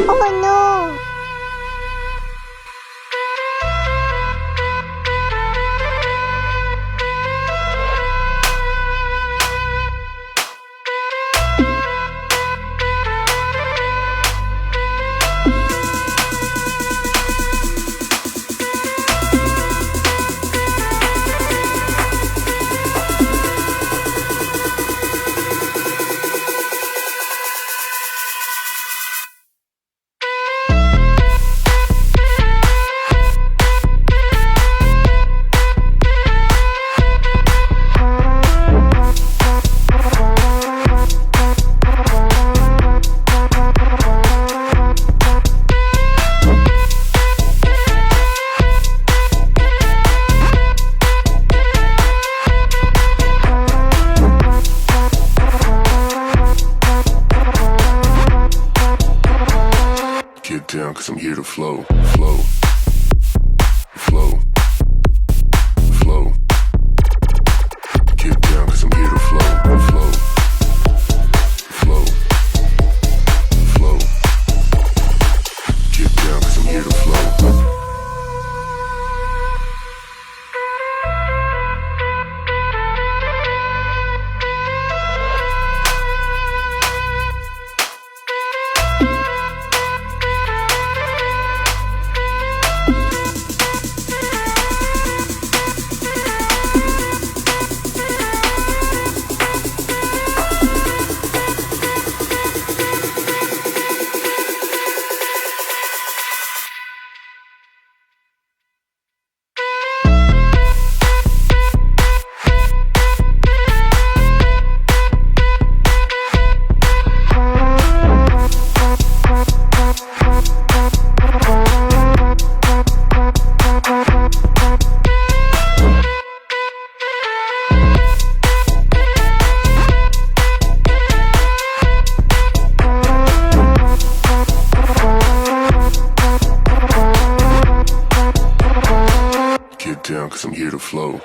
Oh no! Get down, cause I'm here to flow, flow, flow, flow. Get down, cause I'm here to flow, flow, flow, flow. Get down, cause I'm here to flow. Get down, cause I'm here to flow.